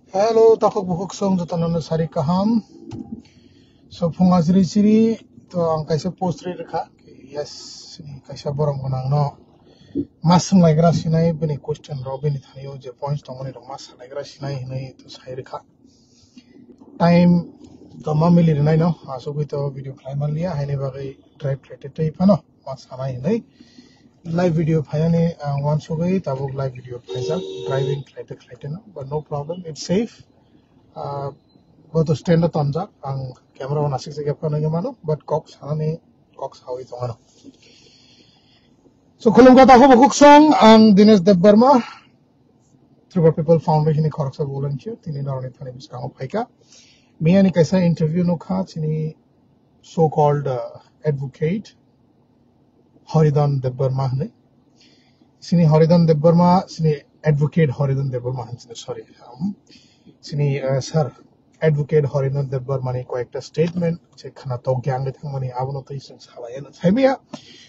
Hello, takok bukok song jotono sari kaham. So phunga siri to ang kaisa post re rekha. Yes, ni kaisa borong konang no. Masung laigra sinai bini question ro bini thaniyo je points tongoni ro mas laigra sinai hinai to sai rekha. Time to mamili renai no. Aso kui to video klaiman liya haine bagai drive related tai phano mas hanai hinai. Live video phayane once ho gayi tabuk live video phaysa driving related no, but no problem, it's safe. Both stand up thumbs up ang camera on asik sige pa nang mano but cox hani cox hawi to ano. So kulung kata ko bukuk song ang Dinesh Dev Burma Tribal People Foundation ni Khoroksa volunteer tini naroni thani biskang ophaika miya ni kaisa interview no kha chini so called advocate Haridan Dev Burma ne sini Haridan Dev Burma sini advocate Haridan Dev Burma sorry sini sir advocate Haridan Dev Burma ni ko ekta statement je khana to gyang le thangmani abono to isang salaya na saimiya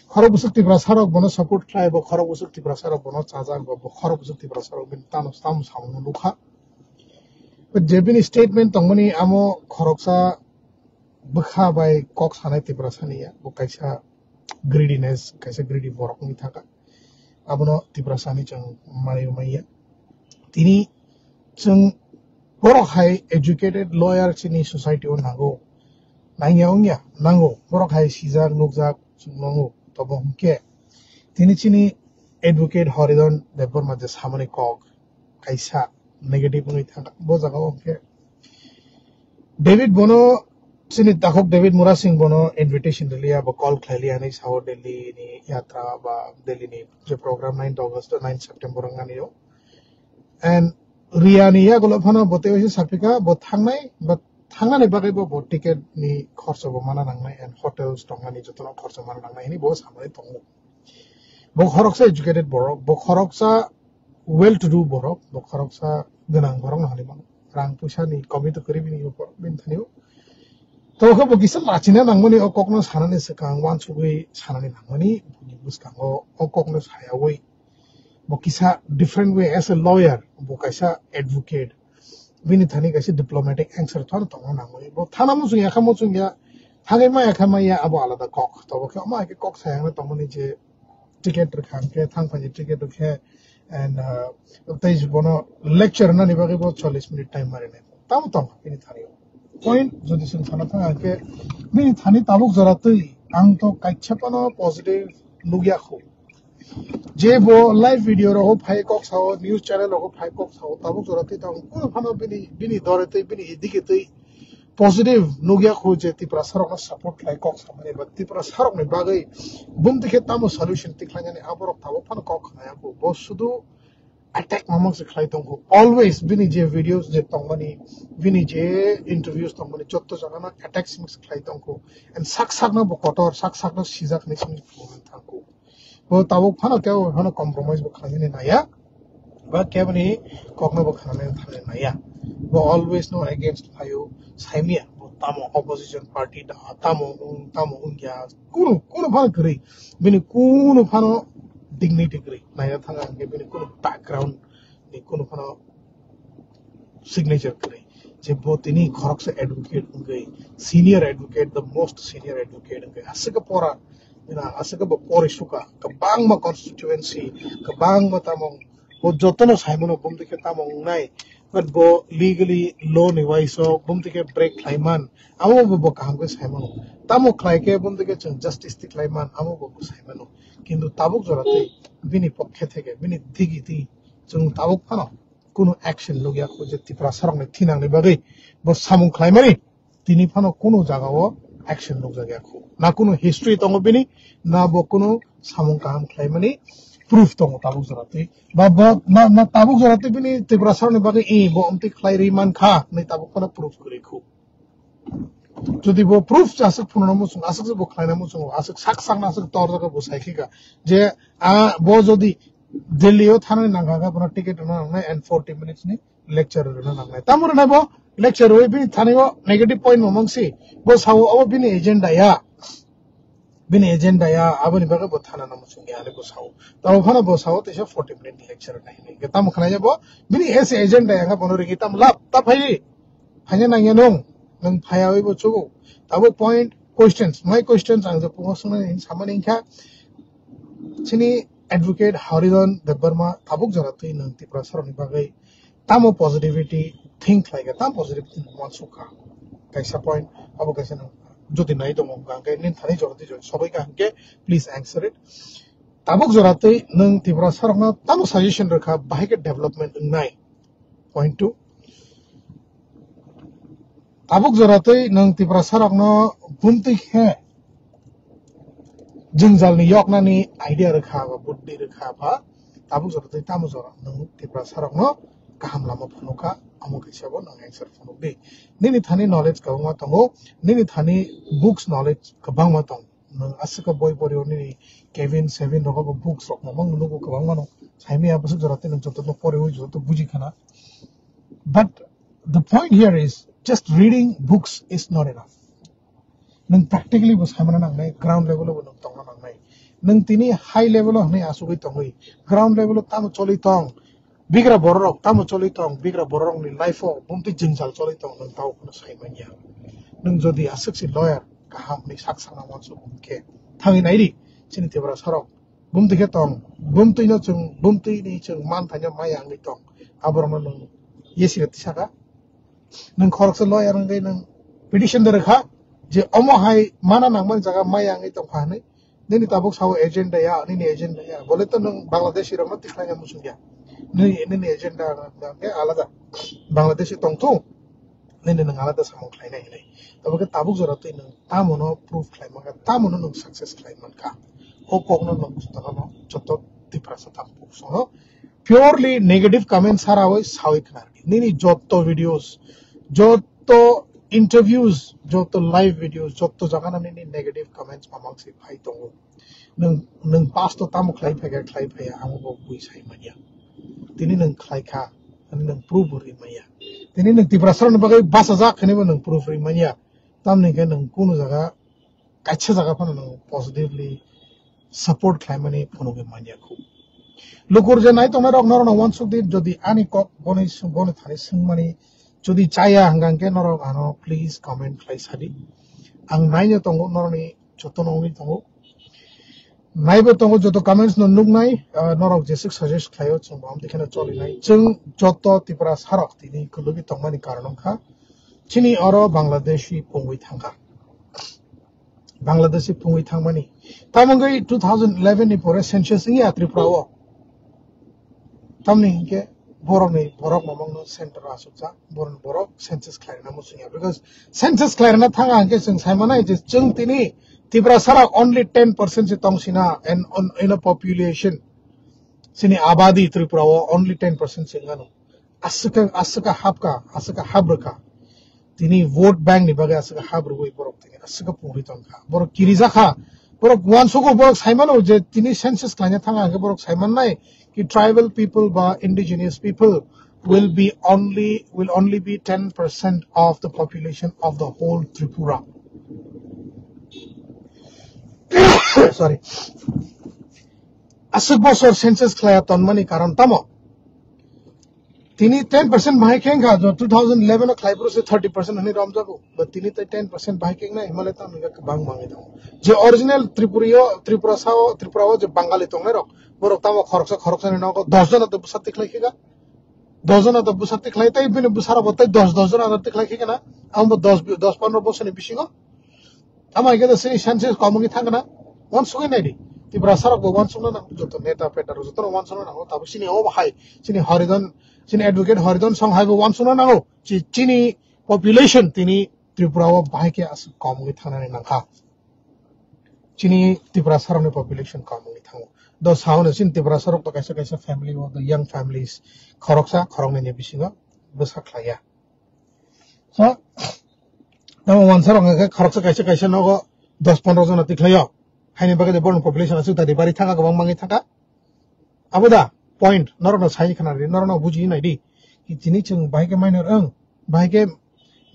khorok busukti brasarok bono support khai bo khorok busukti brasarok bono chajang bo khorok busukti brasarok bin tano stam samu lukha but jebini statement tongmani amo khoroksa bukha bai kok sanai ti brasaniya bo kaisa greediness kaisa greedy borok ni thaka abono ti brasani chang mari maiya tini chung borok hai educated lawyer chini society on nango nangya nango borok hai sijak nukjak nango tobong ke tini chini advocate Haridan Dev Burma je samane kok kaisa negative ngi thaka bo jaga ke David Bono chini takok David Mura Singh Bono invitation liya ba call khaliya nei sao Delhi ni yatra ba Delhi ni je program 9 August 9 September ngani yo and Riani ya golo phano bote hoise sapika bo thangnai but thangane bagai bo ticket ni khorcha bo mana nangnai and hotels tongani jotono khorcha mana nangnai ni bo samane tongo bo khoroksa educated borok bo khoroksa well to do borok bo khoroksa ganang borok nahani man rang puisa ni komi to kori bini bo bin thaniyo to ko bo gisam machina nangmani o kokno sanane sekang wan sugui sanane nangmani buni buskango o kokno sayawoi bo kisa different way as a lawyer bo kaisa advocate bini thani kaisa diplomatic answer thar tongo nangmani bo thana mo sung ya thage ma ya abo alada kok to bo ke ma ke kok sayang na tongmani je ticket rakhan ke thang phani ticket rakhe and tai bono lecture na ni bagi bo 40 minute time mare ne tam bini thani point jodi sun thana thanga ke bini thani tabuk jaratui ang to kaichapana positive lugya kho जे वो live video रहो फाइ कॉक साओ news channel रहो फाइ कॉक साओ ताबुक जरते ता को फानो बिनी दरते बिनी इदिकेते पॉजिटिव नुगिया खोजे ति प्रसारक सपोर्ट लाइक कॉक सामने बत्ती प्रसारक ने बागै बुम दिखे तामो सॉल्यूशन तिखलाङने आबरक ताबो फानो कॉक खाया को बो सुदु अटैक मामक से खलाइ तंगो ऑलवेज बिनी जे वीडियोस जे तंगनी बिनी जे इंटरव्यूज तंगनी जत्तो जगह ना अटैक सिंग से खलाइ तंगो एंड साक ना बकटर साक ना सिजाक ने सिंग थांगो bo tabuk phano keo phano compromise bo khane na ya ba kebani kokno bo khane thane na ya bo always no against phayo saimia bo tamo opposition party da tamo ungya kuno phano kri bini kuno phano dignity kri na ya thanga ke bini kuno background ni kuno phano signature kri je bo tini khoroksa advocate ngai senior advocate the most senior advocate ngai asaka pora asaka bo porisuka kabang ma constituency kabang ma tamong bo jotono saimono bum dike tamong nai but bo legally law ni waiso bum dike break klaiman amo bo kaham ke saimono tamo klai ke bum dike justice ti klaiman amo bo saimono kintu tabuk jorate bini pokkhe theke bini digiti chung tabuk phano kuno action logya khoje ti prasarang ne thinang ne bagai bo samung klaimani tini phano kuno jagao action log jagya khu na kuno history tongo bini na bo kuno samung kaham klaimani proof tongo tabuk jarate ba na tabuk jarate bini tibrasar ne bagai e bo amti khlairi man kha nei tabuk kana proof kore khu jodi bo proof jasak phuno mo sung asak bo khlaina mo sung asak sak na asak tor jaga bo saiki ka je a bo jodi Delhi o thana nanga ga bona ticket na na and 40 minutes ni lecture na nanga tamur na bo lecture we bini thani go negative point mo mangsi bo sawo o bini agenda ya bini agenda ya abani baga bothana na musungi ale bosao taw phana bosao te 40-minute lecture na hini getam khana ya bo bini ese agenda ya bono ri gitam lap ta phai hanya na ngenong nang phaya bo chugo tabo point questions my questions ang jo pungasuna in samani kha chini advocate Horizon Debbarma tabuk jaratui nang tipra saroni bagai tamo positivity think like a tam positivity wansuka kaisa point abo kaisa na jodi nai to mong gang nin thani jorati jo sobai ka hanke please answer it tabuk jaratui nang tipra sarona tamo suggestion rakha bahike development nai point 2 tabuk jaratui nang tipra sarokno bumti he jengzal ni yok na ni idea rakha ba buddhi rakha ba tabuk jaratui tamo jora nang tipra sarokno kaham lama phunuka amu kaisa bo nang answer phunuk de nini thani knowledge ka ma tongo nini thani books knowledge ka bang ma tong nang asaka boy borio ni Kevin Seven roga ko books rok ma mang nu ko bang ma no saimi abasu jarate nang joto no pore hu joto buji khana but the point here is just reading books is not enough nang practically bus hamana nang nai ground level lo nang tong nang nai nang tini high level lo nai asu gi tongoi ground level lo tam choli tong bigra borok tam choli tong bigra borok ni life o bumti jingjal choli tong nang tau kono sai manya nang jodi asuk si lawyer kaham ni saksana wansu ke thangi nai ri chini tebra sarok bumti ke tong bumti no chung bumti ni chung man thanya mayang ni tong aborong nang yesi tisaka nang khorok sa lawyer ngai nang petition de rakha je omo hai mana nang man jaga mayang ni tong phane nini tabuk sawo agenda ya nini agenda ya bole to nang bangladeshi ram tikhla musung ya nini agenda ke alada bangladeshi tong tu nini nang alada samong khlai nai nai tabuk tabuk jora tu nang tamono proof khlai manga tamono nang success khlai man ka o kokno nang pustaka no choto tiprasa tapuk so purely negative comments are always sawi khnar nini jotto videos jotto interviews jotto live videos jotto jaga na nini negative comments mamang si phai tongo nang past to tam khlai phaya amo bo bui sai mania tini nang khlai kha nang proof ri mania tini nang tiprasar na bagai basa ja khane bo nang proof ri mania tam ne ke nang kuno jaga kacha jaga phana nang positively support khlai mani phono ge mania khu lukur je nai to na rok nor na wan suk dit jodi ani kok bonai bonai thani sungmani jodi chaya hangang ke norok ano please comment khlai sadi ang nai ne tongo norni joto nongi tongo nai bo tongo joto comments no nuk nai norok je sik suggest khlayo chung bam dikhena choli nai chung joto tipra sarak tini kulugi tongmani karanong kha chini oro bangladeshi pongui thangka bangladeshi pongui thangmani tamangai 2011 ni pore census ngi atripra o tamni ke borok mamang no center asukja borok census khlaina musunya because census khlaina thanga ke sing saimana is chung tini tibra sara only 10% se tongsina and in a population sini abadi tripura only 10% singano asuka habraka tini vote bank ni baga asuka habru borok tini asuka puri tongka borok kiriza kha borok wansoko borok saimano je tini census khlaina thanga ke borok saiman nai ki tribal people ba indigenous people will only be 10% of the population of the whole Tripura. Sorry. Asuk bosor census khlaya tonmani karon tamo. Tini 10% bhaiking ka jo 2011 khlaipur se 30% hani ramjago but tini 10% bhaiking na Himalaya tam ga bang mangi dau. Je original Tripura sao je Bangali tongne rok borok tamo khoroksa ni nako 10 jana to busati khlaikega 10 jana to busati khlaitai bine busara botai 10 jana to khlaikega na ambo 10 15 bosor ni bisingo ama ge the census komungi thangna one sugai nai di tibra sarak bo one sungna na joto neta peta ro joto one sungna na ho tabu sini o bahai sini Horizon sini advocate Horizon song hai bo one sungna na ho chini population tini Tripura o bahai ke as komungi thangna ni nangkha chini Tripura sarak ni population komungi thango the sound is in Tripura sarok to kaisa family or the young families khorok ne bisinga busa khlaya so tamo one sarok ke khorok kaisa no 10-15 jana tikhlaya haini baga born population asu tadi bari thanga gabang mangi thanga abuda point norona sai khana ri norona buji nai di ki tini chung bai ke minor bai ke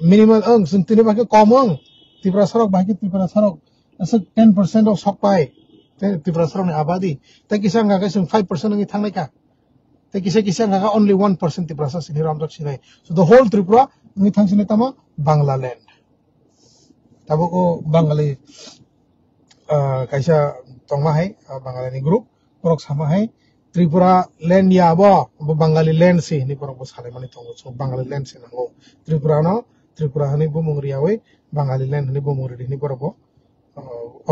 minimal sung tini bai ke common Tripura sarok asa 10% of sapai te Tripura sarong ni abadi te kisang ga kasung 5% ngi thangnai ka te kisang ga only 1% Tripura sa sini ramjak sinai so the whole Tripura ngi thangsinai tama Bangla land tabo ko Bangali kaisa tongma hai Bangali group porok sama hai Tripura land ya bo Bangali land si ni porok bo sale mani tongo so Bangali land si nango Tripura no Tripura hani bo mungri awe Bangali land hani bo mungri ni porok bo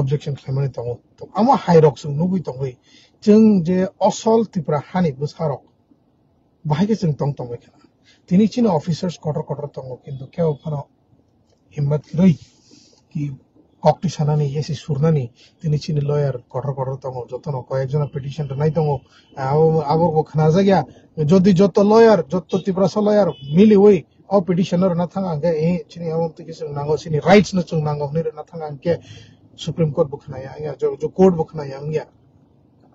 objection खालामनानै दङ थ' आमा हाइरक जों नुबुइ दङै जों जे असल त्रिपुरा हानि बुसारक बाहायके जों दं दङै खाना दिनै चिन अफिसार्स कटर दङ किन्तु केव फानो हिम्मत रೈ कि कक्ति सानानि एसे सुरनानि दिनै चिन लयार कटर दङ जतन कयेकजना पिटिशन नाय दङ आबो खाना जायगा যদি যত লয়ার যত त्रिपुरा स लयार मिलि ওই अ पिटिशनर ना थांगा के ए चिनि आमते कि जों नांगौ चिनि राइट्स न जों नांगौ नि ना थांगा के सुप्रीम कोर्ट बुखनाया या जो कोर्ट बुखनाया या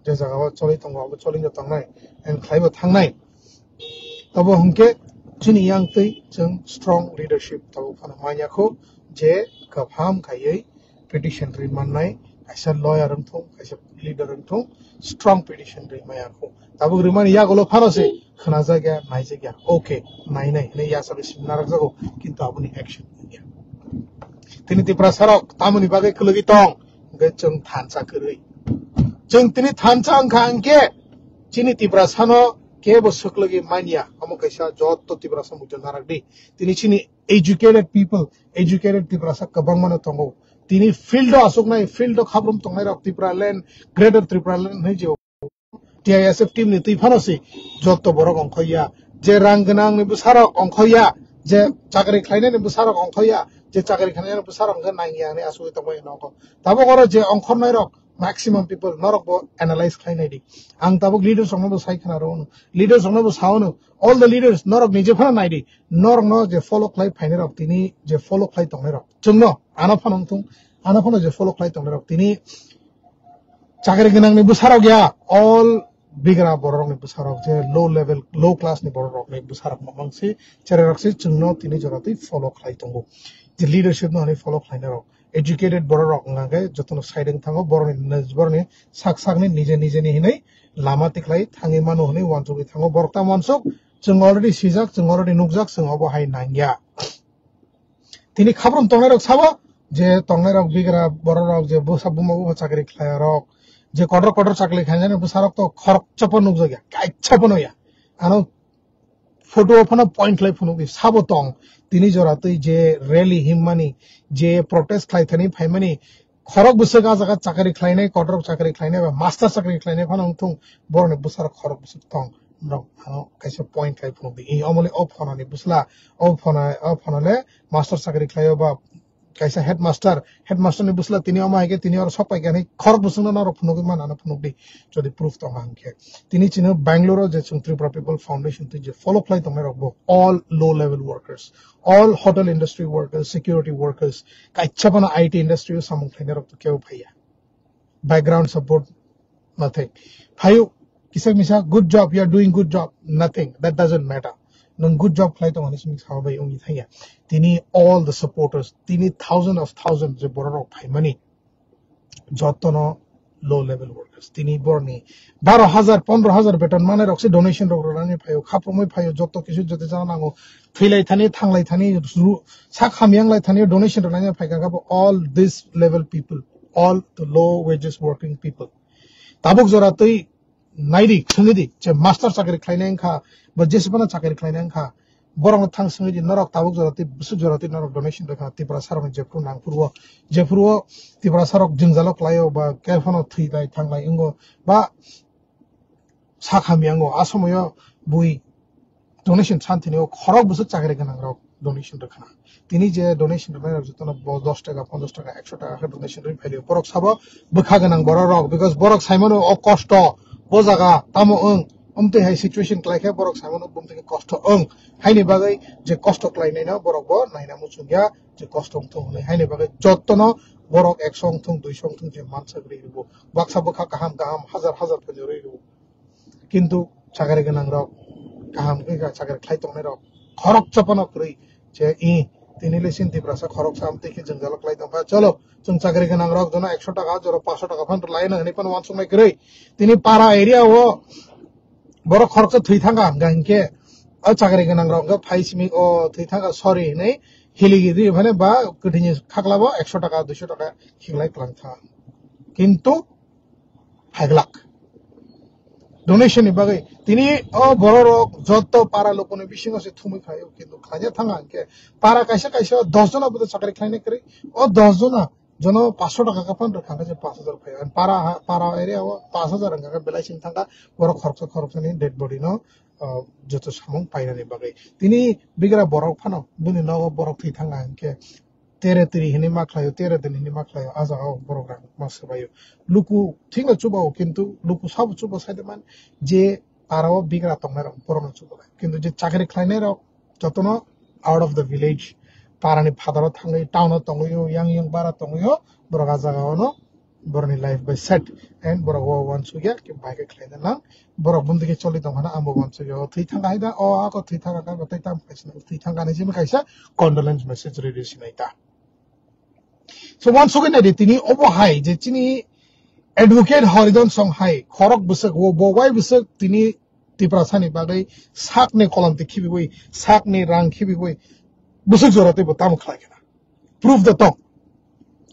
जे जगह चलि दङ अब चलि न थांनाय एन खायबो थांनाय तब हमके चिनि यांगतै जों स्ट्रं लीडरशिप तब फाना मायाखौ जे कफाम खायै पिटिशन रि माननाय काइसा लयार थं काइसा लीडर थं स्ट्रं पिटिशन रि मायाखौ तब रिमानि यागलो फानोसे खाना जायगा नाय जायगा ओके नाय ने या सब सिनारक जागो किन्तु आबुनि एक्शन तिनि त्रिपुरा सरक तामुनि बागै खलगि दं गे जों थानसा करै जों तिनि थानसा अंखा अंके चिनि त्रिपुरा सानो केबो सकलगि मानिया अमो कैसा जत त्रिपुरा समुजन नारकदि तिनि चिनि एजुकेटेड पीपल एजुकेटेड त्रिपुरा सा कबां मानो तंगो तिनि फील्ड असुकनाय फील्ड खाब्रम तंनाय रक Tripura land greater Tripura land है जो TISF टीम नि तैफानोसै जत बरक अंखया जे रां गोनां नि बुसारक अंखया जे चाकरि खायनाय नि बुसारक अंखया जे चाकरि खायनाय नि बुसारक गन नांगिया ने आसुय तंबाय नको ताबो गर जे अंखनाय रक मैक्सिमम पीपल नरक बो एनालाइज खायनाय दि आं ताबो लीडर्स संनो साइखना रोनो लीडर्स संनो सावनो ऑल द लीडर्स नरक निजे फना नायदि नरक न जे फॉलो खाय फाइनाय रक तिनि जे फॉलो खाय तंनाय रक जोंनो आना फनंथुं आना फनो जे फॉलो खाय तंनाय रक तिनि चाकरि गोनां नि बुसारक गया ऑल बिगरा बररक नि बुसारक जे लो लेवल लो क्लास नि बररक नि बुसारक मांगसे चेररकसे जोंनो तिनि जरातै फॉलो खाय तंगो जे लीडरशिप न हने फॉलो खायनाय रक एजुकेटेड बररक नागे जतन साइडिं थांगो बरनि साकसाकनि निजे नि हिनै लामा तिखलाय थाङै मानो हनै वानसुगै थांगो बरकता वानसुक जों अलरेडी सिजाक जों अलरेडी नुकजाक जों अबो हाय नांगिया तिनि खाब्रम तंनाय रक साबो जे तंनाय रक बिगरा बररक जे बोसा बुमाबो चाकरि खाय रक जे कटर चाकरि खायनाय बुसारक तो खरक चपन नुकजाया काय चपन या आनो फोटो फनो पॉइंट लाइ फनो साबो तंग तिनि जरातै जे रैली हिममानि जे प्रोटेस्ट खायथानि फायमानि खरक बुसगा जगा चाकरि खायनाय कटर चाकरि खायनाय बा मास्टर चाकरि खायनाय फनो थुं बरने बुसार खरक बुसक तंग रक हानो कैसे पॉइंट लाइ फनो इ अमले अफ फनानि बुसला अफ फनाले मास्टर चाकरि खायो बा कैसा हेडमास्टर ने बुसला तिनि अमा है तिनि और सब पाइगा नहीं खरक बुसना ना रफनो के माना फनो दे जदि प्रूफ तो मांगे तिनि चिनो बेंगलुरु जे त्रिपुरा पीपल फाउंडेशन ते जे फॉलो फ्लाई तो मेरा all low level workers all hotel industry workers security workers काइच्छपना आईटी इंडस्ट्री सामंग फ्लाइने रक तो केउ भैया बैकग्राउंड सपोर्ट नथिंग फायु किसे मिसा good job you are doing good job nothing that doesn't matter no good job फ्लाई तो माने सिमिक साबाय उंगी थाया तिनी ऑल द सपोर्टर्स तिनी थाउजेंड जे बररक फाइमानि जतन लो लेवल वर्कर्स तिनी बरनि 12,000 15,000 बेतन माने रक्से डोनेशन रगरानि फायो खाप्रमै फायो जत किसु जते जानांगो थैलाय थानि थांलाय थानि सा खामियांलाय थानि डोनेशन रनानि फायगा all this level people all the low wages working people ताबुक जरातै नाइदि संगिदि जे मास्टर चाकरि खायनाय खा बजेसपना चाकरि खायनाय खा बरंग थांग संगिदि नरक ताबुक जरातै बुसु जरातै नरक डोनेशन रखा त्रिपुरा सरक जेफ्रु नांगपुरवा जेफ्रुवा त्रिपुरा सरक जिंजालो क्लायो बा केफनो थैलाय थांलाय इंगो बा साखामियांगो आसमयो बुई डोनेशन शान्तिनियो खरक बुसु चाकरि गोनां रक डोनेशन रखना तिनी जे डोनेशन रखना जतन 10 टाका 50 टाका 100 टाका डोनेशन रि फाइलियो बरक साबो बखा गोनां बरक बिकज बरक साइमनो अ कष्ट बोजागा तामो अमते हाय सिचुएशन क्लाइखे बरक साइमनो बुमते कष्ट हायनि बागै जे कष्ट क्लाइनाय न बरक बो नायना मुसुगिया जे कष्ट थं होनै हायनि बागै जतन बरक 100 थं 200 थं जे मानसा ग्रिबो बाक्सा बखा गाहाम हजार फजरै किन्तु चाकरि गोनां रक गाहाम चाकरि खाय तंनाय रक खरक चपन करै जे इ তিনি লেসিন তিপ্রাসা খরক সামতে কি জঞ্জালক লাই দফা চলো जों চাকরি गोनां रक जना 100 টাকা जरो 500 টাকা फान लाइन हनि पन वान संनाय गरै तिनि पारा एरिया ओ बर खरच थै थांगा गांके अ चाकरि गोनां रक फाइसिमि ओ थै थांगा सरी नै हिलिगिरि माने बा गदिनि खागलाबो 100 টাকা 200 টাকা खिगलाय क्लां था किन्तु हागलाक डोनेशन नि बागै तिनी ओ बर रक जत्त पारा लोकनि बिसिङो से थुमै खायो किन्तु खाजा थांगा के पारा कायसे कायसे 10 जना बद चाकरि खायने करै ओ 10 जना जनो 500 টাকা का फन रखा जे 5000 खायो पारा पारा एरिया ओ 5000 रंगा बेलासिम थांगा बर खरचनि डेड बडी नो जत सामं पाइनानि बागै तिनी बिगरा बरक फानो बुनि न बरक थै थांगा के तेरे तेरी हिनी माखलायो तेरे दिन हिनी माखलायो आजाओ बरग्रा मासबायो लुकु थिंग चुबाओ किन्तु लुकु सब चुबा साइदमान जे पाराओ बिगरा तंगनार बरन चुबा किन्तु जे चाकरि खायने र जतनो आउट अफ द विलेज पारानि फादाराव थाङै टाउनाव तंगयो yang बारा तंगयो बरगा जागावनो बरनि लाइफ बाय सेट एन्ड बरग वान सुया कि बाइक खायना ना बरग बुंदिके चलि दंहना आमबो वान सुया थै थांगा हायदा अ आको थै थांगा का बतै ताम खायसना थै थांगा ने जेम खायसा कन्डोलेन्स मेसेज रेडी सिनाइता so once again ade tini obo hai je tini advocate horizon song hai khorok busak wo bowai busak tini tiprasani bagai sak ne kolam te khibi boi sak ne rang khibi boi busak jorate bo tam khlai kana proof the tongue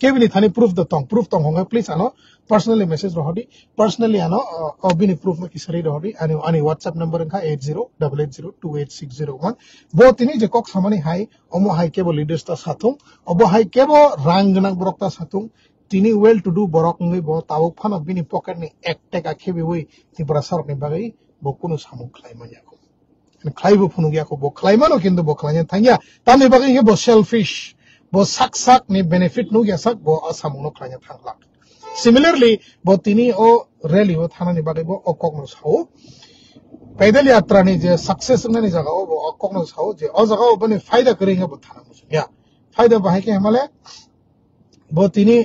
kevini thani proof the tongue honga please ano personally message rohodi personally ano obini proof ma kisari rohodi ani whatsapp number ka 8088028601 bo tini je kok samani hai omo hai kebo leaders ta sathung obo hai kebo rang ganang borok ta sathung tini well to do borok ngi bo tawuk phano bini pocket ni 1 taka khebi oi tibra sar ni bagai bo kuno samung khlai manya ko khlai bo phunu gya ko bo khlai mano kintu bo khlanya thangya tami bagai he bo selfish bo sak ni benefit nu gya sak bo asamung no khlanya thanglak similarly bo tini o rally o thana ni bagai bo okok no sao पैदल यात्रा ने जे success ने जगह वो अकोक न Sao जे और जगह वो बने फायदा करेंगे वो थाना मुझे या फायदा बाहे के हमले वो तिनी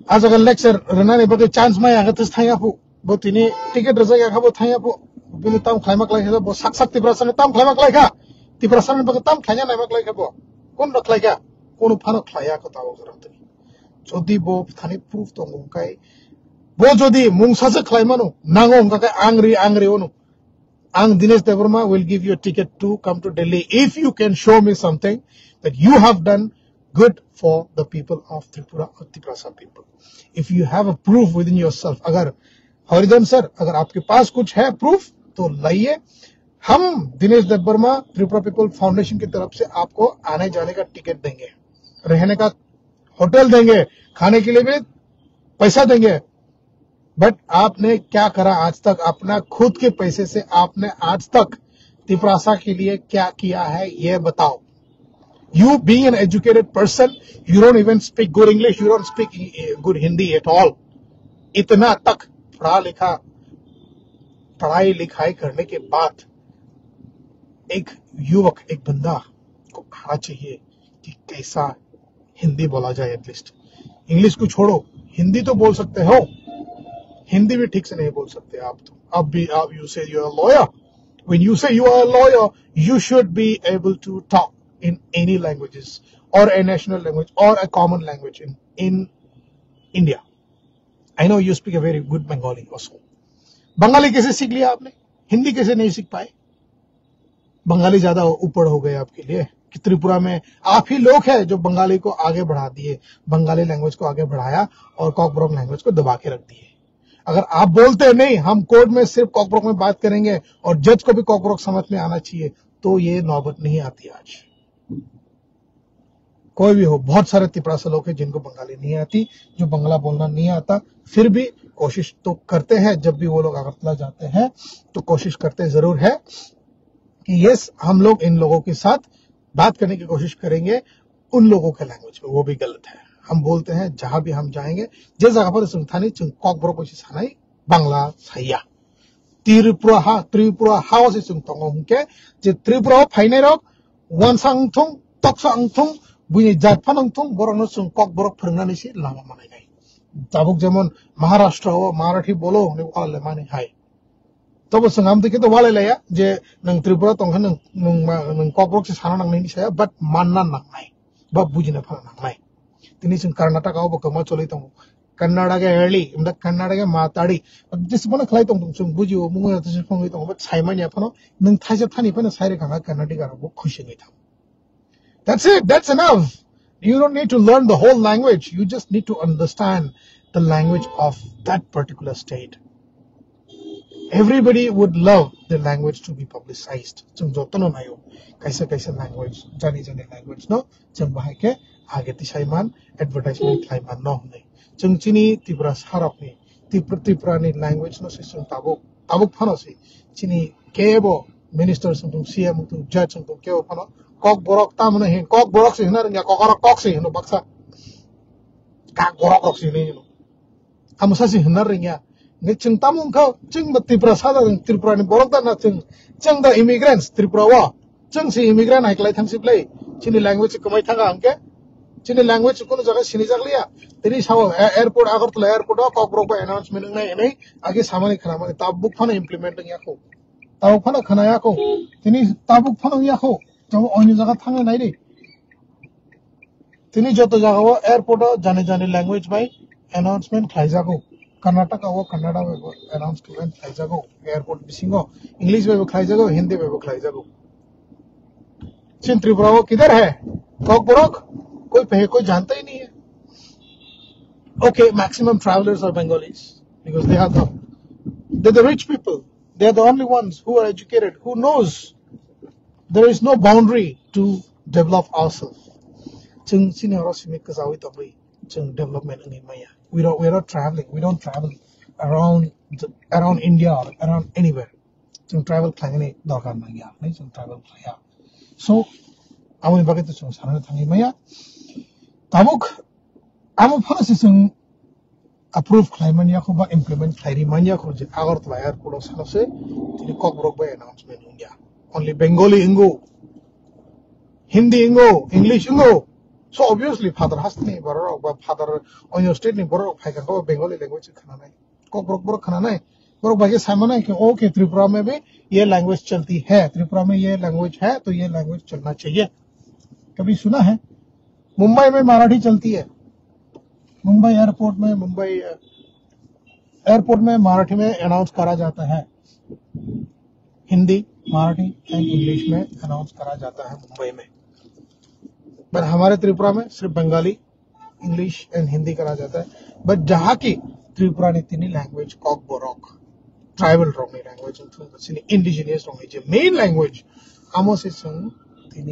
आज अगर लेक्चर रना ने बगे चांस में आगे तो थाया पु वो तिनी टिकट रजा या खबो थाया पु बिनु ताम क्लाइमक लाइक वो सक्सक तिब्रासन ताम क्लाइमक लाइक का तिब्रासन बगे ताम खाया नाइमक लाइक खबो कोन रखलाय का कोन फानो खलाया को ताओ जरत जदि वो थानी प्रूफ तो मुकाय वो जदि मुंगसासे क्लाइमानो नांगो उनका आंग्री ओनो Ang Dinesh Devarma will give you a ticket to come to Delhi if you can show me something that you have done good for the people of Tripura or Tiprasa people. If you have a proof within yourself, अगर हरिजन sir अगर आपके पास कुछ है proof तो लाइए हम Dinesh Debbarma Tripura people foundation की तरफ से आपको आने जाने का टिकट देंगे रहने का होटल देंगे खाने के लिए भी पैसा देंगे बट आपने क्या करा आज तक अपना खुद के पैसे से आपने आज तक तिप्रासा के लिए क्या किया है ये बताओ you being an educated person you don't even speak good English you don't speak good Hindi at all इतना तक पढ़ाई लिखाई करने के बाद एक युवक एक बंदा को आना चाहिए कि कैसा हिंदी बोला जाए एटलीस्ट इंग्लिश को छोड़ो हिंदी तो बोल सकते हो हिंदी भी ठीक से नहीं बोल सकते आप तो अब you say you are a lawyer when you say you are a lawyer you should be able to talk in any languages or a national language or a common language in India I know you speak a very good Bengali also Bengali कैसे सीख लिया आपने हिंदी कैसे नहीं सीख पाए बंगाली ज्यादा ऊपर हो गए आपके लिए कि त्रिपुरा में आप ही लोग हैं जो बंगाली को आगे बढ़ा दिए बंगाली लैंग्वेज को आगे बढ़ाया और कॉकब्रोक लैंग्वेज को दबा के रख दिए अगर आप बोलते हैं नहीं हम कोर्ट में सिर्फ कॉकब्रोक में बात करेंगे और जज को भी कॉकब्रोक समझ में आना चाहिए तो ये नौबत नहीं आती आज कोई भी हो बहुत सारे तिपरासा लोग हैं जिनको बंगाली नहीं आती जो बंगला बोलना नहीं आता फिर भी कोशिश तो करते हैं जब भी वो लोग अगरतला जाते हैं तो कोशिश करते जरूर है कि यस हम लोग इन लोगों के साथ बात करने की कोशिश करेंगे उन लोगों के लैंग्वेज में वो भी गलत है हम बोलते हैं जहां भी हम जाएंगे जिस जगह पर सुनथानी कॉकब्रोक सानाई बांग्ला साइया त्रिपुरा हाउस सुनते जे त्रिपुरा फाइने रक वानसांथुं तकसांथुं बुनि जातफानंथुं बरनो सुन कॉकब्रोक फोरोंनानै से लामा मानायनाय दाबुक जेमन महाराष्ट्र हो मराठी बोलो ने वाले माने हाय तो बस हम तो वाले ले जे नंग त्रिपुरा तंग नंग नंग कॉकरोच से साना नंग नहीं साया बट मानना नंगनाय बा बुझिना फल नंगनाय तिनी जों कर्नाटक आव बकमा चलै दं कर्नाटक एर्ली इमदा कर्नाटक माताड़ी जिसबना खलाय दं जों बुजियो मुंगा तसे फंगै दं बट साइमानिया फनो नों थाइसे थानि फनो साइरे खाना कर्नाटक आरो खुशिङै थां that's it that's enough you don't need to learn the whole language you just need to understand the language of that particular state everybody would love the language to be publicized जों जतन नायो कैसे कैसे language जानी जानी language no जों बाहाय के आगे तिसाइमान advertisement खालायमान न होनै जों चिनि त्रिपुरा सारापनि त्रिपुरानि language no से जों ताबुक फानोसै चिनि केबो minister जों CM जों judge जों केबो फानो कक बरक तामने हे कक बरक से हना रंगा ककर कक से हनो बक्सा काक बरक से नै आमसा से हना रंगा जों तामुंखौ जों त्रिपुरा सादा त्रिपुरानि बरक दाना जों दा immigrants त्रिपुरा वा जों से immigrant हाइक्लाय थांसिब्लै चिनि language कमाय थांगा हमके चिनि language कोनो जगह सिनि जागलिया तिनि साव एयरपोर्ट आगरतला एयरपोर्ट कक बरक बा announcement नै नै आगे सामानि खालामो ताबुक फानो implement याखौ ताबुक फानो खनायाखौ तिनि ताबुक फानो याखौ जों अन्य जगह थांनो नाय रे तिनी जतो जगह एयरपोर्ट जाने जाने लैंग्वेज बाय announcement खाइजागो कर्नाटक वो कन्नड़ा में announcement खाइजागो एयरपोर्ट बिसिंगो इंग्लिश में खाइजागो हिंदी में खाइजागो चिन त्रिपुरा वो किधर है कॉकबोरक कोई जानता ही नहीं है okay maximum travelers are Bengalis because they're the rich people they're the only ones who are educated who knows there is no boundary to develop ourselves जों सिनियर सिमिक जावै तबै जों development नि माया we're not traveling we don't travel around India or around anywhere जों travel खालामनाय दरकार नङा नै जों travel खाया so आमनि बागै त जों साननो थाङै माया ताबुक आमो फारसे जों approve खालामनायखौ बा implement खालामनायखौ जे आगरतला एयरपोर्टआव सानसे तिनि ककब्रक बाय announcement होया only Bengali ingo Hindi ingo English ingo so obviously father has to be borok ba father on your state ni borok phaiga ko Bengali language khana nai ko borok khana nai borok bage samana कि okay Tripura में भी ये language चलती है त्रिपुरा में ये language है तो ये लैंग्वेज चलना चाहिए कभी सुना है मुंबई में मराठी चलती है मुंबई एयरपोर्ट में मराठी में अनाउंस करा जाता है हिंदी मराठी एंड इंग्लिश में अनाउंस करा जाता है मुंबई में पर हमारे त्रिपुरा में सिर्फ बंगाली इंग्लिश एंड हिंदी करा जाता है बट जहां की त्रिपुरा ने तीन लैंग्वेज कॉक बोरक ट्राइबल रोंगनी लैंग्वेज इंडिजिनियस रोंगनी जो मेन लैंग्वेज आमो से संग तीन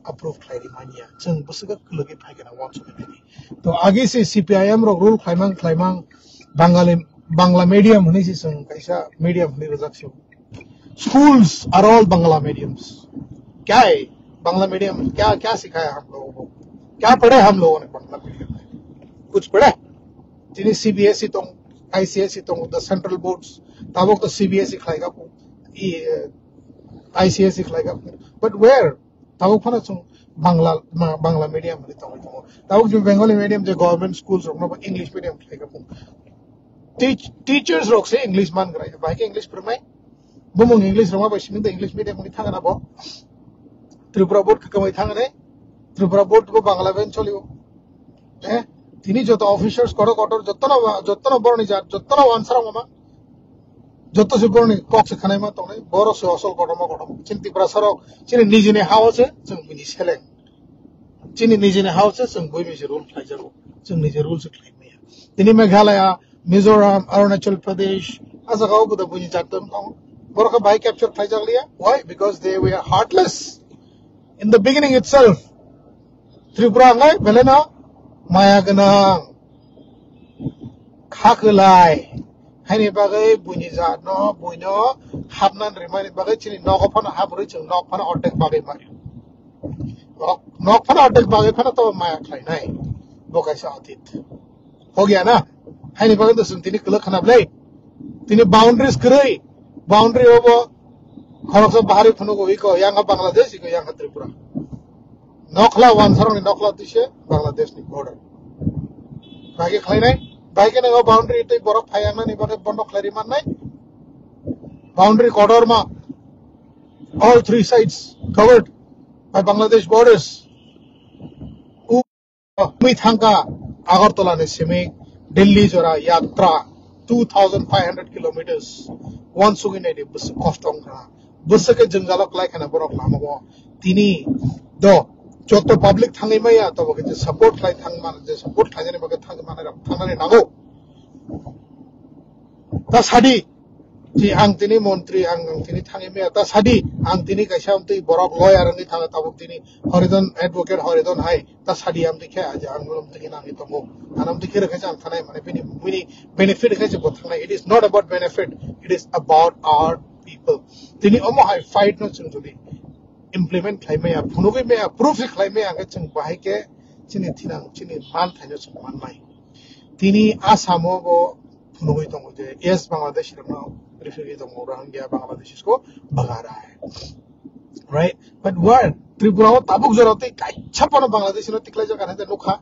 अप्रूव खाइरी मानिया जों बसगा लगे फाइगना वांस में तो आगे से सीपीआईएम रो रूल खाइमांग बांग्ला मीडियम होने से संग कैसा मीडियम होने रजाक्सो schools are all Bangla mediums क्या है बांग्ला मीडियम क्या क्या सिखाया हम लोगों को क्या पढ़े हम लोगों ने बांग्ला मीडियम में कुछ पढ़े जिन्हें सीबीएसई तो आईसीएसई तो द सेंट्रल बोर्ड्स ताबो तो सीबीएसई खिलाएगा आईसीएसई खिलाएगा बट वेयर ताबो फना सुन बांग्ला मीडियम में ताबो जो बंगाली मीडियम जो गवर्नमेंट स्कूल्स रोकना इंग्लिश मीडियम खिलाएगा टीचर्स रोक से इंग्लिश मान कराएगा भाई के इंग्लिश पढ़ाए बुमुंग इंग्लिश रोमा बासिमिंग द इंग्लिश मीडियम में थांगा ना बो त्रिपुरा बोर्ड के कमाई थांगा ने त्रिपुरा बोर्ड को बांग्ला में चलियो हैं तिनी जो तो ऑफिसर्स करो कटर जत्तना बरनी जा जत्तना आंसर मामा जत्तो से बरनी कॉक से खाने में तो नहीं बरो से असल कटम चिन त्रिपुरा सरो चिन निजिने हाउस है जों बिनि सेले चिन निजिने हाउस है जों बय मिसे रूल फ्लाइ जागो जों निजे रूल से क्लेम में तिनी मेघालय मिजोरम अरुणाचल प्रदेश आजागाव बुदा बुनि जातम बरका भाई कैप्चर फ्लाइ जागलिया why because they were heartless in the beginning itself Tripura ngai belena maya ganang khaklai haini bagai buini ja no buino habnan remani bagai chini nok phana habri chung nok phana ortek bagai mari nok phana ortek bagai phana to maya khlai nai bokai sa atit ho gaya na haini bagai to sun tini kala khana blai tini boundaries krai boundary obo खरकसा बाहरी फनो को इको यांगा बांग्लादेश इको यांगा त्रिपुरा नखला वन सरंग नखला दिसे बांग्लादेश नि बॉर्डर बागे खलाय नाय बागे नगा बाउंड्री इतै बरफ फायाना नि बागे बन्द खलारि मान नाय boundary corridor ma all three sides covered by Bangladesh borders. Umi thangka Agartala ne seme Delhi jora yatra 2,500 kilometers. One sugin ne bus kostong kana. Bus ke jungalok like kana borok lama bo. Tini do joto public thangi maya to boke support like thang man support thangani boke thang man thangani nago. Tas hadi ji ang tini montri ang tini thangi maya tas hadi ang tini kaisa amti borok lawyer ni thanga tabuk tini horizon advocate horizon hai tas hadi amti khe aja ang lom tini nang itomo anam tini khe kaisa thanai mane bini benefit kaisa bo thanai. It is not about benefit, it is about our people. Tini omo hai fight no chung jodi implement khai maya phunugi maya proof khai maya ang chung bahai ke chini thinang chini man thaino chung man mai tini asamo bo phunugi tongo je yes Bangladesh no refugee tongo Rohingya Bangladesh ko bhaga raha hai, right? But where Tripura tabuk joroti kaicha pano Bangladesh no tikla jaga na nukha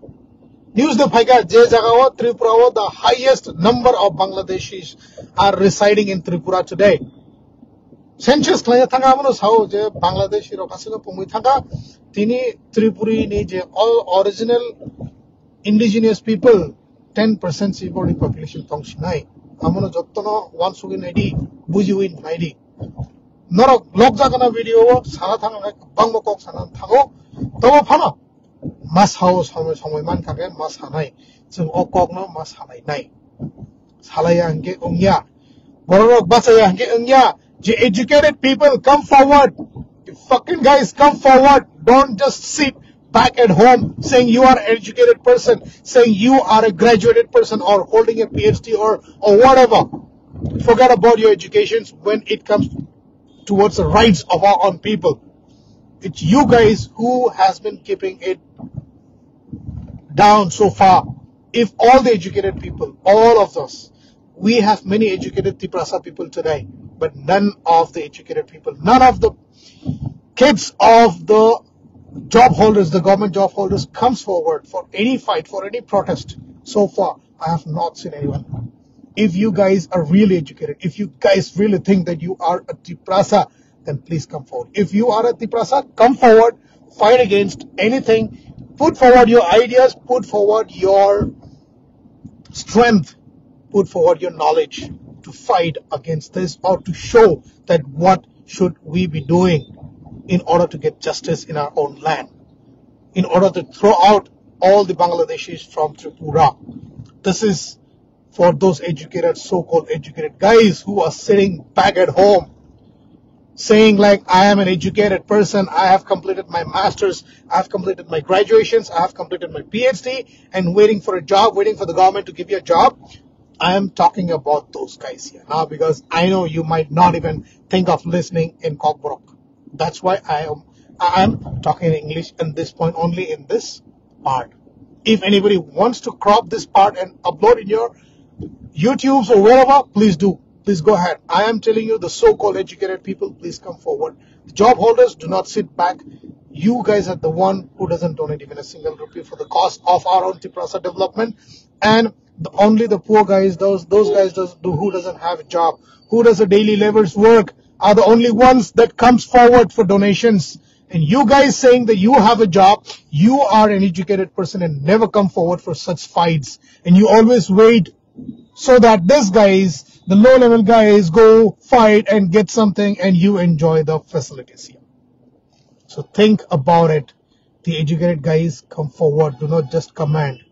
news the phaiga je jaga Tripura the highest number of Bangladeshis are residing in Tripura today. Census klaya thanga amano sao je Bangladesh ro kasino pumui thanga tini Tripuri ni je all original indigenous people 10% si body population tongsi nai amano jottono one sugin ID bujiwin ID norok log jagana video sana thanga bangmo kok sana thango tobo phano mas house samoi man kage mas hanai chung okok no mas hanai nai salaya angge ongya borok basaya angge ongya. The educated people, come forward. You fucking guys, come forward. Don't just sit back at home saying you are an educated person, saying you are a graduated person or holding a PhD or whatever. Forget about your educations when it comes towards the rights of our own people. It's you guys who has been keeping it down so far. If all the educated people, all of us, we have many educated Tiprasa people today, but none of the educated people, none of the kids of the job holders, the government job holders comes forward for any fight, for any protest. So far, I have not seen anyone. If you guys are really educated, if you guys really think that you are a Tiprasa, then please come forward. If you are a Tiprasa, come forward, fight against anything, put forward your ideas, put forward your strength, put forward your knowledge to fight against this or to show that what should we be doing in order to get justice in our own land, in order to throw out all the Bangladeshis from Tripura. This is for those educated, so-called educated guys who are sitting back at home saying like, I am an educated person, I have completed my master's, I have completed my graduations, I have completed my PhD and waiting for a job, waiting for the government to give you a job. I am talking about those guys here now because I know you might not even think of listening in Cockbrook. That's why I am talking in English at this point, only in this part. If anybody wants to crop this part and upload in your YouTubes or wherever, please do. Please go ahead. I am telling you, the so-called educated people, please come forward. The job holders, do not sit back. You guys are the one who doesn't donate even a single rupee for the cost of our own Tiprasa development. And only the poor guys, those guys who doesn't have a job, who does a daily labor's work, are the only ones that comes forward for donations. And you guys saying that you have a job, you are an educated person and never come forward for such fights. And you always wait so that this guys, the low-level guys, go fight and get something and you enjoy the facilities here. So think about it. The educated guys, come forward. Do not just command.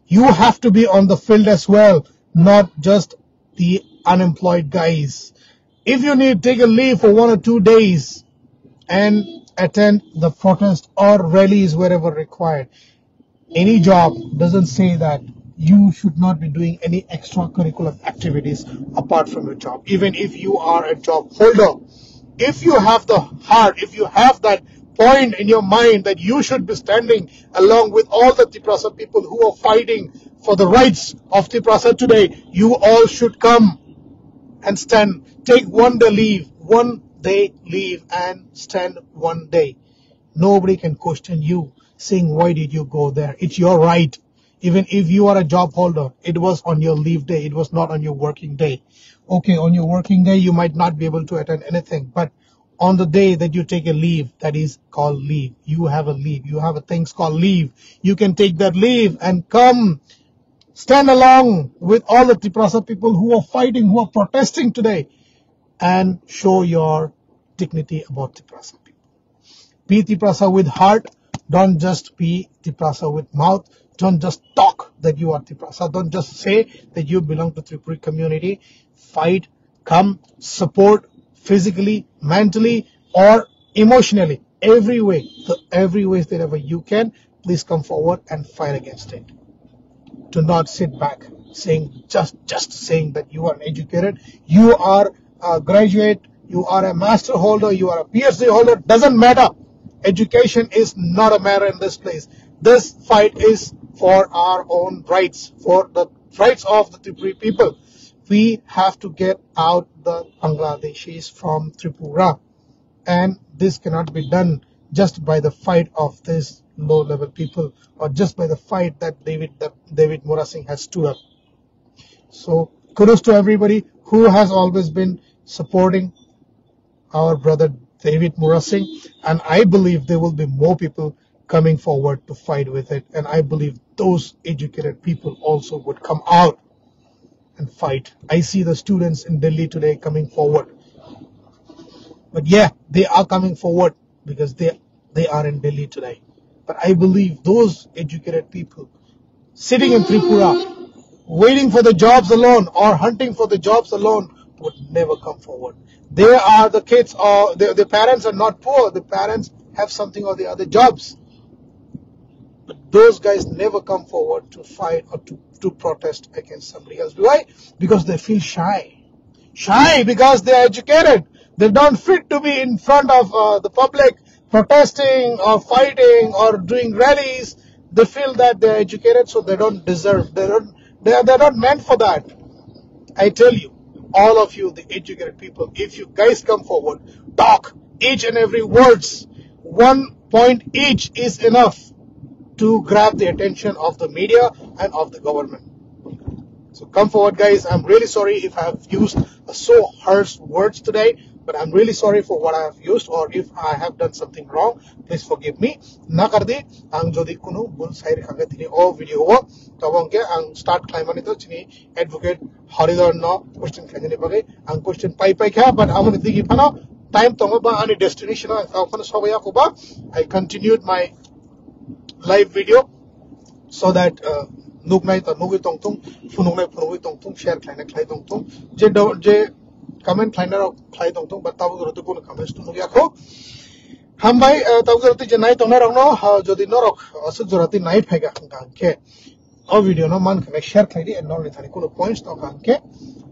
You have to be on the field as well, not just the unemployed guys. If you need, take a leave for 1 or 2 days and attend the protest or rallies wherever required. Any job doesn't say that you should not be doing any extracurricular activities apart from your job. Even if you are a job holder, if you have the heart, if you have that point in your mind that you should be standing along with all the Tiprasa people who are fighting for the rights of Tiprasa today, you all should come and stand. Take 1 day leave and stand 1 day. Nobody can question you saying, why did you go there? It's your right. Even if you are a job holder, it was on your leave day. It was not on your working day. Okay, on your working day, you might not be able to attend anything, but on the day that you take a leave, that is called leave. You have a leave. You have a things called leave. You can take that leave and come stand along with all the Triprasa people who are fighting, who are protesting today, and show your dignity about Triprasa people. Be Triprasa with heart. Don't just be Triprasa with mouth. Don't just talk that you are Triprasa. Don't just say that you belong to Tripuri community. Fight, come, support physically, mentally, or emotionally. Every way, every way that ever you can, please come forward and fight against it. Do not sit back saying just saying that you are educated, you are a graduate, you are a master holder, you are a PhD holder. Doesn't matter. Education is not a matter in this place. This fight is for our own rights, for the rights of the Tripuri people. We have to get out the Bangladeshis from Tripura, and this cannot be done just by the fight of these low-level people, or just by the fight that David Murasing has stood up. So kudos to everybody who has always been supporting our brother David Murasing, and I believe there will be more people coming forward to fight with it, and I believe those educated people also would come out and fight. I see the students in Delhi today coming forward, but yeah, they are coming forward because they are in Delhi today. But I believe those educated people sitting in Tripura, waiting for the jobs alone or hunting for the jobs alone, would never come forward. They are the kids, or the parents are not poor. The parents have something or the other jobs. But those guys never come forward to fight or to protest against somebody else. Why? Because they feel shy. Shy because they are educated. They don't fit to be in front of the public protesting or fighting or doing rallies. They feel that they're educated, so they don't deserve. They're not meant for that. I tell you, all of you, the educated people, if you guys come forward, talk each and every words. 1 point each is enough to grab the attention of the media and of the government. So come forward, guys. I'm really sorry if I have used so harsh words today, but I'm really sorry for what I have used, or if I have done something wrong, please forgive me. Nakardi ang jodi kuno bul sairi khanga tini o video ho tabongke ang start claimani to chini advocate Haridhar no question khajani bagai ang question pai kha, but amani digi phano time tonga ba ani destination ang phano sobaya ko ba. I continued my live video so that nugnai ta nugi tongtung funungai tongtung share khlai tongtung je comment khlai tongtung but tabu garo ko comments tu nugi akho hambai tabu garo je nai tongna rangno jodi norok asuk jorati nai phaiga gangke o video no man khame share khlai di and not thani ko points to gangke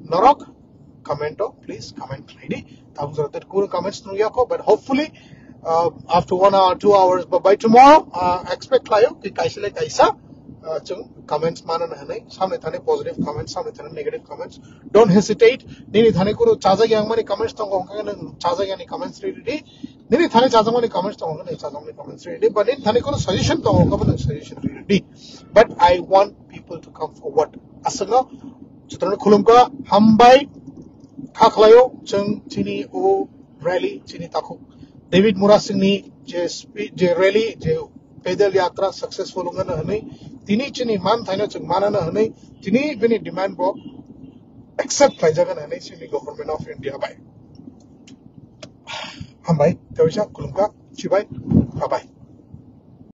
norok comment please comment khlai di tabu garo ko comments nugi akho, but hopefully after 1 hour 2 hours, but by tomorrow expect khlayo ki kaisile kaisa chung comments mana na hanai samne thane positive comments, samne thane negative comments. Don't hesitate. Nini thane kuro chaja yang mani comments tong ka na chaja yang ni comments ready di nini thane chaja mani comments tong na chaja mani comments ready, but nini thane kuro suggestion tong ka ba suggestion ready. But I want people to come forward asanga chutran khulum ka hambai khaklayo chung chini o rally chini takhu David Murasing ni je rally je पैदल यात्रा successful होगा ना हमें तिनी चिनी मान थाइना चुक माना ना हमें तिनी बिनी डिमांड बो एक्सेप्ट खाई जगह ना हमें चिनी गवर्नमेंट ऑफ इंडिया बाय हम भाई तविशा कुलुंगा चिबाई बाय